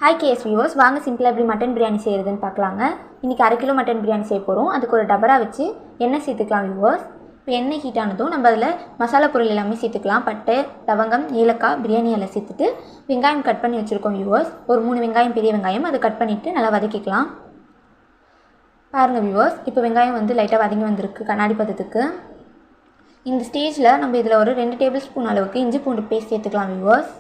Hi KS viewers, வாங்க சிம்பிளாக எப்படி மட்டன் பிரியாணி செய்கிறதுன்னு பார்க்கலாங்க. இன்றைக்கி 1/2 கிலோ மட்டன் பிரியாணி செய்ய போகிறோம். அதுக்கு ஒரு டபரா வச்சு எண்ணெய் சேர்த்துக்கலாம் வியூவர்ஸ். இப்போ எண்ணெய் ஹீட் ஆனதும் நம்ம அதில் மசாலா பொருள் எல்லாமே சேர்த்துக்கலாம். பட்டை, லவங்கம், ஏலக்காய், பிரியாணி எல்லாம் சேர்த்துட்டு வெங்காயம் கட் பண்ணி வச்சுருக்கோம் வியூவர்ஸ். ஒரு 3 வெங்காயம், பெரிய வெங்காயம், அதை கட் பண்ணிவிட்டு நல்லா வதக்கிக்கலாம். பாருங்கள் வியூவர்ஸ், இப்போ வெங்காயம் வந்து லைட்டாக வதங்கி வந்திருக்கு கண்ணாடி பதத்துக்கு. இந்த ஸ்டேஜில் நம்ம இதில் ஒரு 2 டேபிள் ஸ்பூன் அளவுக்கு இஞ்சி பூண்டு பேஸ்ட் சேர்த்துக்கலாம் வியூவர்ஸ்.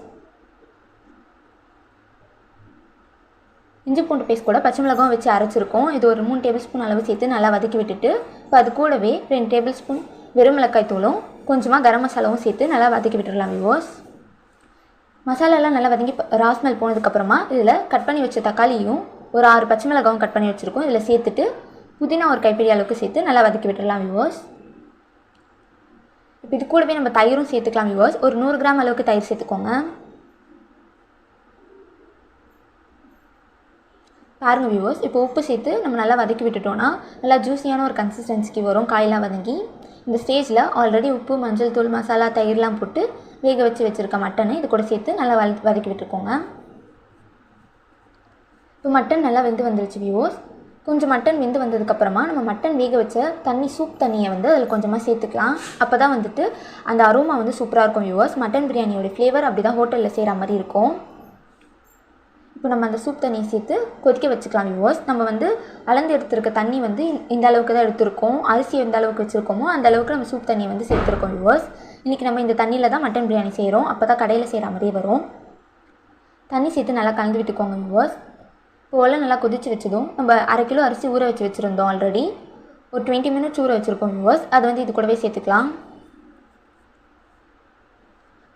இஞ்சி பூண்டு பேஸ்ட் கூட பச்சை மிளகாவும் வச்சு அரைச்சிருக்கோம். இது ஒரு 3 டேபிள் ஸ்பூன் அளவு சேர்த்து நல்லா வதக்கி விட்டுட்டு இப்போ அது கூடவே 2 டேபிள் ஸ்பூன் வெறும் மிளகாய் தூளும் கொஞ்சமாக கரம் மசாலாவும் சேர்த்து நல்லா வதக்கி விட்டுடலாம் வியூவர்ஸ். மசாலாலாம் நல்லா வதங்கி ராஸ்மெல் போனதுக்கப்புறமா இதில் கட் பண்ணி வச்ச தக்காளியும் ஒரு 6 பச்சை மிளகாவும் கட் பண்ணி வச்சுருக்கோம். இதில் சேர்த்துட்டு புதினா ஒரு கைப்பிடி அளவுக்கு சேர்த்து நல்லா வதக்கி விட்டுடலாம் வியூவர்ஸ். இப்போ இது கூடவே நம்ம தயிரும் சேர்த்துக்கலாம் வியூவர்ஸ். ஒரு 100 கிராம் அளவுக்கு தயிர் சேர்த்துக்கோங்க. பாருங்கள் வியூவர்ஸ், இப்போ உப்பு சேர்த்து நம்ம நல்லா வதக்கி விட்டுட்டோன்னா நல்லா ஜூஸியான ஒரு கன்சிஸ்டன்சிக்கு வரும் காயெல்லாம் வதங்கி. இந்த ஸ்டேஜில் ஆல்ரெடி உப்பு, மஞ்சள் தூள், மசாலா, தயிர்லாம் போட்டு வேக வச்சுருக்க மட்டனை இது கூட சேர்த்து நல்லா வதக்கி விட்டுருக்கோங்க. இப்போ மட்டன் நல்லா வெந்து வந்துருச்சு வியூவர்ஸ். கொஞ்சம் மட்டன் வெந்து வந்ததுக்கப்புறமா நம்ம மட்டன் வேக வச்ச சூப் தண்ணியை வந்து அதில் கொஞ்சமாக சேர்த்துக்கலாம். அப்போ தான் வந்துட்டு அந்த அரோமா வந்து சூப்பராக இருக்கும் வியூவர்ஸ். மட்டன் பிரியாணியோட ஃப்ளேவர் அப்படி தான் ஹோட்டலில் செய்கிற மாதிரி இருக்கும். இப்போ நம்ம அந்த சூப் தண்ணியை சேர்த்து கொதிக்க வச்சுக்கலாம் வியூவர்ஸ். நம்ம வந்து அளந்து எடுத்துருக்க தண்ணி வந்து இந்த அளவுக்கு தான் எடுத்துருக்கோம். அரிசி எந்த அளவுக்கு வச்சுருக்கோமோ அந்த அளவுக்கு நம்ம சூப் தண்ணியை வந்து சேர்த்துருக்கோம் வியூவர்ஸ். இன்றைக்கி நம்ம இந்த தண்ணியில் தான் மட்டன் பிரியாணி செய்கிறோம். அப்போ தான் கடையில் செய்கிற மாதிரியே வரும். தண்ணி சேர்த்து நல்லா கலந்து விட்டுக்கோங்க வியூவர்ஸ். இப்போ உள்ள நல்லா கொதிச்சு வச்சதும் நம்ம 1/2 கிலோ அரிசி ஊற வச்சுருந்தோம் ஆல்ரெடி. ஒரு 20 மினிட்ஸ் ஊற வச்சுருக்கோம் வியூவர்ஸ். அதை வந்து இது கூடவே சேர்த்துக்கலாம்.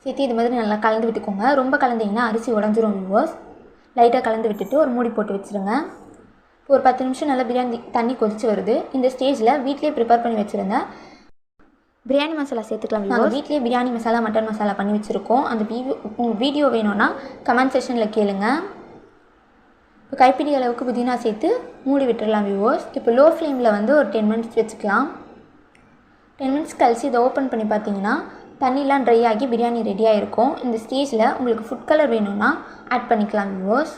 சேர்த்து இது மாதிரி நல்லா கலந்து விட்டுக்கோங்க. ரொம்ப கலந்திங்கன்னா அரிசி உடஞ்சிரும் வியூவர்ஸ். லைட்டாக கலந்து விட்டுட்டு ஒரு மூடி போட்டு வச்சுருங்க. இப்போ ஒரு 10 நிமிஷம் நல்லா பிரியாணி தண்ணி கொதிச்சு வருது. இந்த ஸ்டேஜில் வீட்லேயே ப்ரிப்பேர் பண்ணி வச்சுருந்தேன் பிரியாணி மசாலா சேர்த்துக்கலாம். நாங்கள் வீட்லேயே பிரியாணி மசாலா, மட்டன் மசாலா பண்ணி வச்சுருக்கோம். அந்த வீடியோ வேணும்னா கமெண்ட் செக்ஷனில் கேளுங்க. இப்போ கைப்பிடி அளவுக்கு புதினா சேர்த்து மூடி விட்டுடலாம் வியூவர்ஸ். இப்போ லோ ஃப்ளேமில் வந்து ஒரு 10 மினிட்ஸ் வச்சுக்கலாம். 10 மினிட்ஸ் கழிச்சு இதை ஓப்பன் பண்ணி பார்த்தீங்கன்னா தண்ணிலாம் ட்ரை ஆகி பிரியாணி ரெடியாக இருக்கும். இந்த ஸ்டேஜில் உங்களுக்கு ஃபுட் கலர் வேணும்னா ஆட் பண்ணிக்கலாம் வியூவர்ஸ்.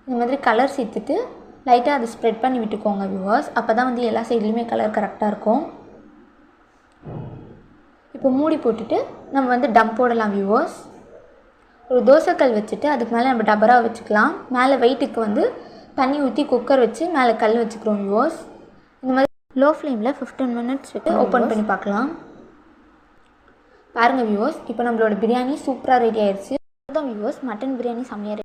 இந்த மாதிரி கலர் சேர்த்துட்டு லைட்டாக அதை ஸ்ப்ரெட் பண்ணி விட்டுக்கோங்க வியூவர்ஸ். அப்போ தான் வந்து எல்லா சைட்லேயுமே கலர் கரெக்டாக இருக்கும். இப்போ மூடி போட்டுட்டு நம்ம வந்து டம் போடலாம் வியூவர்ஸ். ஒரு தோசைக்கல் வச்சுட்டு அதுக்கு மேலே நம்ம டபரா வச்சுக்கலாம். மேலே வெயிட்டுக்கு வந்து தண்ணி ஊற்றி குக்கர் வச்சு மேலே கல் வச்சுக்கிறோம் வியூவர்ஸ். இந்த மாதிரி லோ ஃப்ளேமில் 15 மினிட்ஸ் விட்டு ஓப்பன் பண்ணி பார்க்கலாம். பாருங்கள் வியூவர்ஸ், இப்போ நம்மளோட பிரியாணி சூப்பராக ரெடி ஆயிடுச்சு. அதான் வியூவர்ஸ், மட்டன் பிரியாணி செம்மையாக